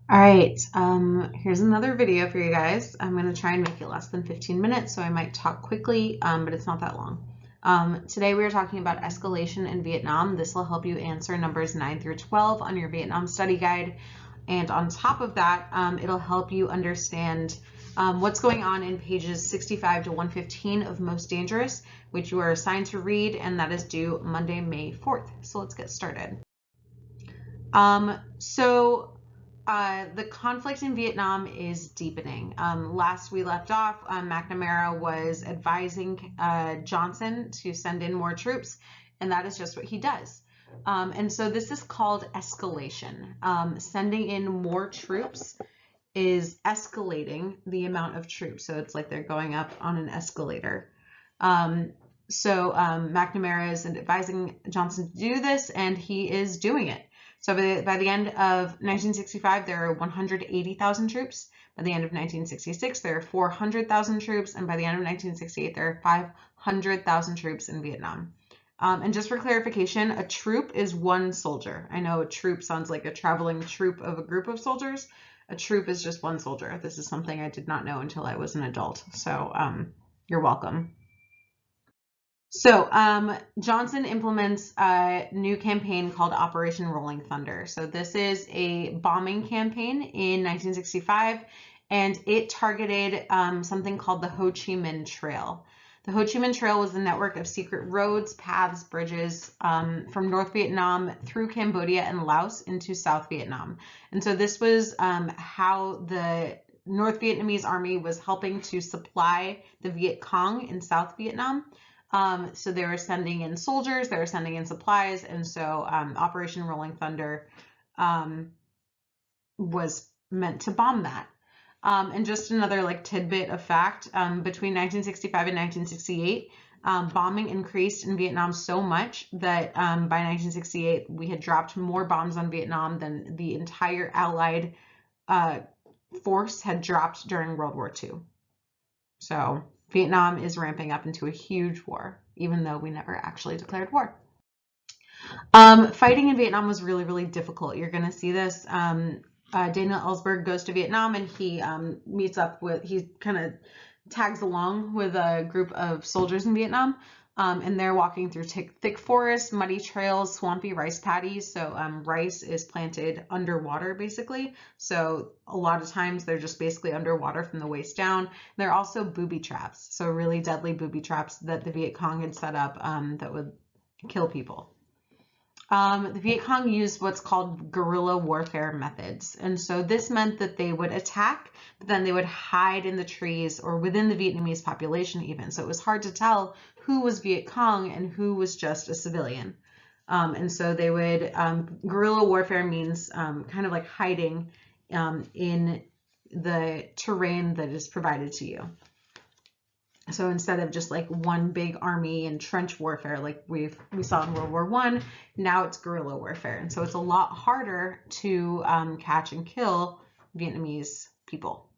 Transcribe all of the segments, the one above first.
All right, here's another video for you guys. I'm going to try and make it less than 15 minutes, so I might talk quickly, but it's not that long. Today we are talking about escalation in Vietnam. This will help you answer numbers 9 through 12 on your Vietnam study guide. And on top of that, it'll help you understand what's going on in pages 65 to 115 of Most Dangerous, which you are assigned to read, and that is due Monday, May 4th. So let's get started. The conflict in Vietnam is deepening. Last we left off, McNamara was advising Johnson to send in more troops, and that is just what he does. And so this is called escalation. Sending in more troops is escalating the amount of troops. So it's like they're going up on an escalator. McNamara is advising Johnson to do this, and he is doing it. So by the end of 1965, there are 180,000 troops. By the end of 1966, there are 400,000 troops. And by the end of 1968, there are 500,000 troops in Vietnam. And just for clarification, a troop is one soldier. I know a troop sounds like a traveling troop of a group of soldiers. A troop is just one soldier. This is something I did not know until I was an adult. So you're welcome. So Johnson implements a new campaign called Operation Rolling Thunder. So this is a bombing campaign in 1965, and it targeted something called the Ho Chi Minh Trail. The Ho Chi Minh Trail was a network of secret roads, paths, bridges from North Vietnam through Cambodia and Laos into South Vietnam. And so this was how the North Vietnamese army was helping to supply the Viet Cong in South Vietnam. So they were sending in soldiers, they were sending in supplies, and so Operation Rolling Thunder was meant to bomb that. And just another tidbit of fact, between 1965 and 1968, bombing increased in Vietnam so much that by 1968 we had dropped more bombs on Vietnam than the entire Allied force had dropped during World War II. So Vietnam is ramping up into a huge war, even though we never actually declared war. Fighting in Vietnam was really, really difficult. You're going to see this. Daniel Ellsberg goes to Vietnam, and he he kind of tags along with a group of soldiers in Vietnam. And they're walking through thick forests, muddy trails, swampy rice paddies. So rice is planted underwater, basically. So a lot of times they're just basically underwater from the waist down. There are also booby traps, so really deadly booby traps that the Viet Cong had set up that would kill people. The Viet Cong used what's called guerrilla warfare methods. And so this meant that they would attack, but then they would hide in the trees or within the Vietnamese population even. So it was hard to tell who was Viet Cong and who was just a civilian. And so they would, guerrilla warfare means kind of like hiding in the terrain that is provided to you. So instead of just like one big army and trench warfare like we saw in World War I, now it's guerrilla warfare. And so it's a lot harder to catch and kill Vietnamese people.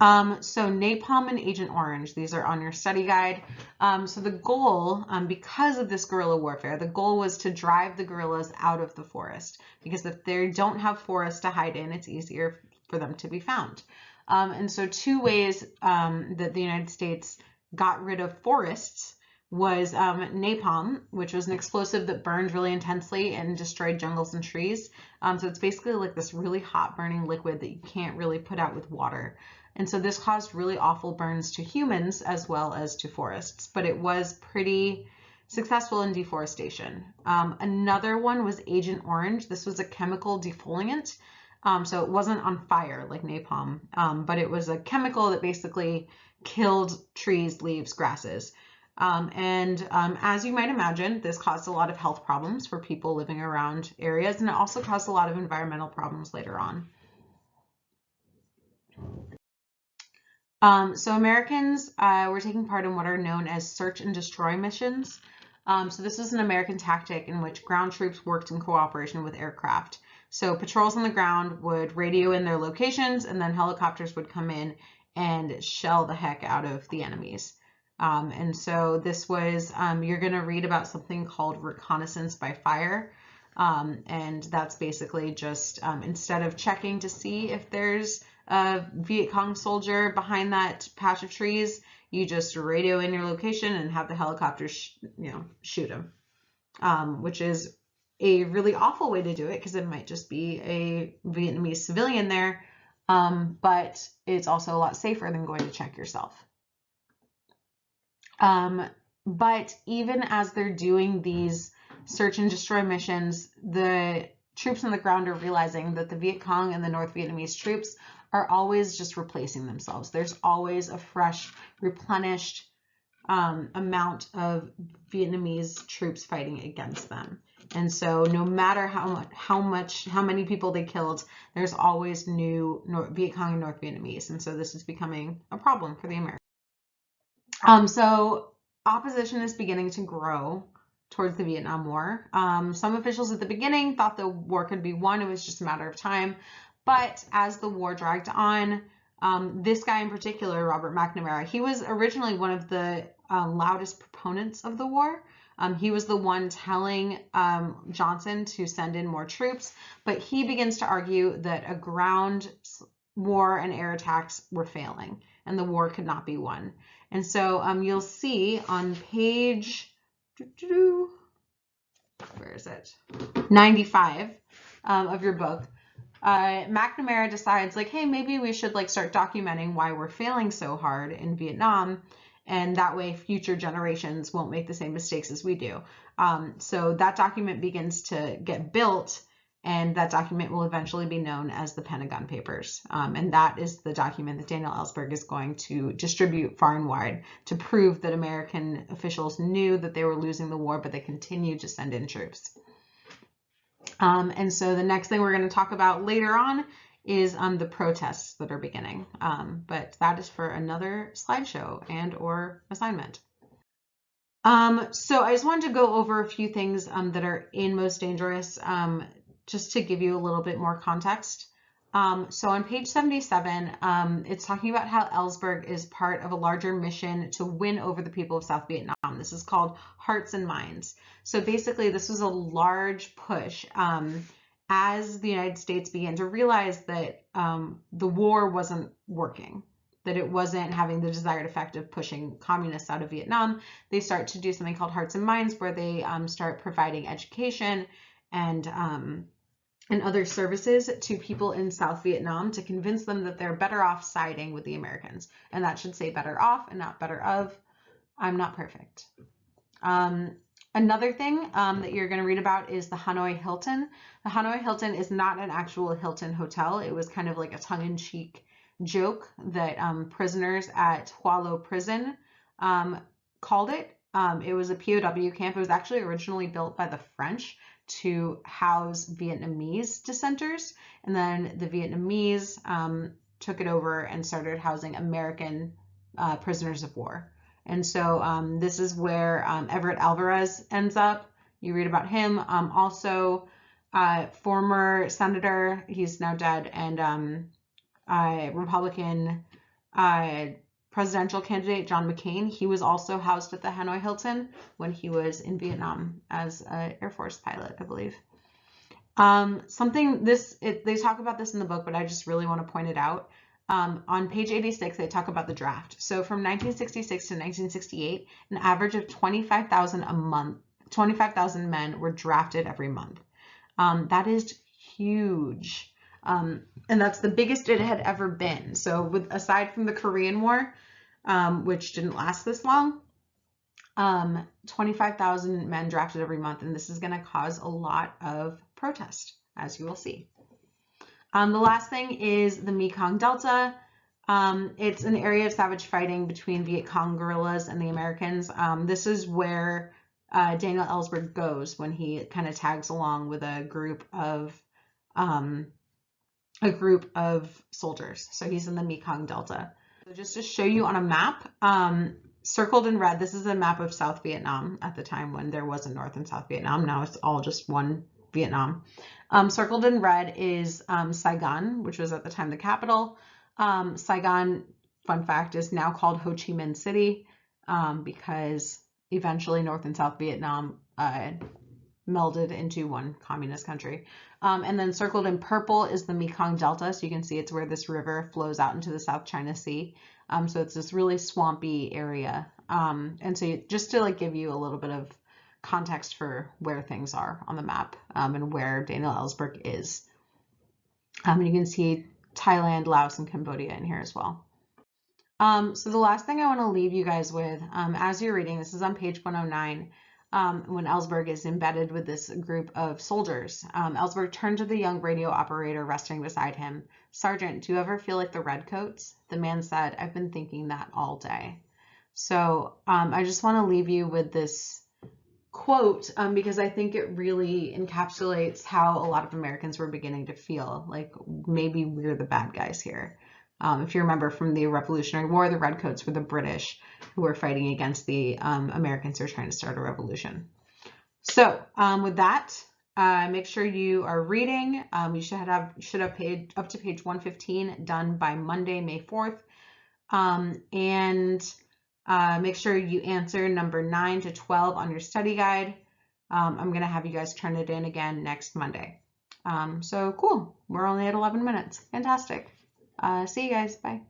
So napalm and Agent Orange, these are on your study guide. So the goal, because of this guerrilla warfare, the goal was to drive the guerrillas out of the forest, because if they don't have forest to hide in, it's easier for them to be found. And so two ways that the United States got rid of forests was napalm, which was an explosive that burned really intensely and destroyed jungles and trees. So it's basically like this really hot burning liquid that you can't really put out with water. And so this caused really awful burns to humans as well as to forests, but it was pretty successful in deforestation. Another one was Agent Orange. This was a chemical defoliant. So it wasn't on fire like napalm, but it was a chemical that basically killed trees, leaves, grasses. As you might imagine, this caused a lot of health problems for people living around areas, and it also caused a lot of environmental problems later on. So Americans were taking part in what are known as search and destroy missions. So this was an American tactic in which ground troops worked in cooperation with aircraft. So patrols on the ground would radio in their locations, and then helicopters would come in and shell the heck out of the enemies. And so this was, you're going to read about something called reconnaissance by fire. And that's basically just instead of checking to see if there's a Viet Cong soldier behind that patch of trees, you just radio in your location and have the helicopters, shoot them, which is a really awful way to do it because it might just be a Vietnamese civilian there, but it's also a lot safer than going to check yourself. But even as they're doing these search and destroy missions, the troops on the ground are realizing that the Viet Cong and the North Vietnamese troops are always just replacing themselves. There's always a fresh, replenished amount of Vietnamese troops fighting against them. And so no matter how many people they killed, there's always new Viet Cong and North Vietnamese. And so this is becoming a problem for the Americans. So opposition is beginning to grow towards the Vietnam War. Some officials at the beginning thought the war could be won. It was just a matter of time. But as the war dragged on, this guy in particular, Robert McNamara, he was originally one of the loudest proponents of the war. He was the one telling Johnson to send in more troops, but he begins to argue that a ground war and air attacks were failing and the war could not be won. And so you'll see on page, where is it? 95 of your book, McNamara decides like, hey, maybe we should like start documenting why we're failing so hard in Vietnam. And that way future generations won't make the same mistakes as we do. So that document begins to get built, and that document will eventually be known as the Pentagon Papers. And that is the document that Daniel Ellsberg is going to distribute far and wide to prove that American officials knew that they were losing the war, but they continued to send in troops. And so the next thing we're going to talk about later on is the protests that are beginning. But that is for another slideshow and or assignment. So I just wanted to go over a few things that are in Most Dangerous, just to give you a little bit more context. So on page 77, it's talking about how Ellsberg is part of a larger mission to win over the people of South Vietnam. This is called Hearts and Minds. So basically, this was a large push as the United States began to realize that the war wasn't working, that it wasn't having the desired effect of pushing communists out of Vietnam. They start to do something called Hearts and Minds, where they start providing education and other services to people in South Vietnam to convince them that they're better off siding with the Americans. And that should say better off and not better of. I'm not perfect. Another thing that you're going to read about is the Hanoi Hilton. The Hanoi Hilton is not an actual Hilton hotel. It was kind of like a tongue-in-cheek joke that prisoners at Hoa Lo prison called it. It was a POW camp. It was actually originally built by the French to house Vietnamese dissenters, and then the Vietnamese took it over and started housing American prisoners of war. And so this is where Everett Alvarez ends up. You read about him. Also, former senator, he's now dead, and Republican presidential candidate John McCain, he was also housed at the Hanoi Hilton when he was in Vietnam as an Air Force pilot, I believe. They talk about this in the book, but I just really want to point it out. On page 86, they talk about the draft. So from 1966 to 1968, an average of 25,000 a month, 25,000 men were drafted every month. That is huge. And that's the biggest it had ever been. So aside from the Korean War, which didn't last this long, 25,000 men drafted every month, and this is going to cause a lot of protest, as you will see. The last thing is the Mekong Delta. It's an area of savage fighting between Viet Cong guerrillas and the Americans. This is where Daniel Ellsberg goes when he kind of tags along with a group of soldiers. So he's in the Mekong Delta. So just to show you on a map, circled in red, this is a map of South Vietnam at the time when there was a North and South Vietnam. Now it's all just one Vietnam. Circled in red is Saigon, which was at the time the capital. Saigon, fun fact, is now called Ho Chi Minh City because eventually North and South Vietnam melded into one communist country. And then circled in purple is the Mekong Delta. So you can see it's where this river flows out into the South China Sea. So it's this really swampy area. And so just to like give you a little bit of context for where things are on the map, and where Daniel Ellsberg is. And you can see Thailand, Laos, and Cambodia in here as well. So the last thing I want to leave you guys with, as you're reading, this is on page 109, when Ellsberg is embedded with this group of soldiers. Ellsberg turned to the young radio operator resting beside him. "Sergeant, do you ever feel like the Redcoats?" The man said, "I've been thinking that all day." So I just want to leave you with this quote, because I think it really encapsulates how a lot of Americans were beginning to feel like maybe we're the bad guys here. If you remember from the Revolutionary War, the Redcoats were the British who were fighting against the Americans who were trying to start a revolution. So with that, make sure you are reading. You should have paid up to page 115 done by Monday, May 4th. And make sure you answer number 9 to 12 on your study guide. I'm going to have you guys turn it in again next Monday. So cool. We're only at 11 minutes. Fantastic. See you guys. Bye.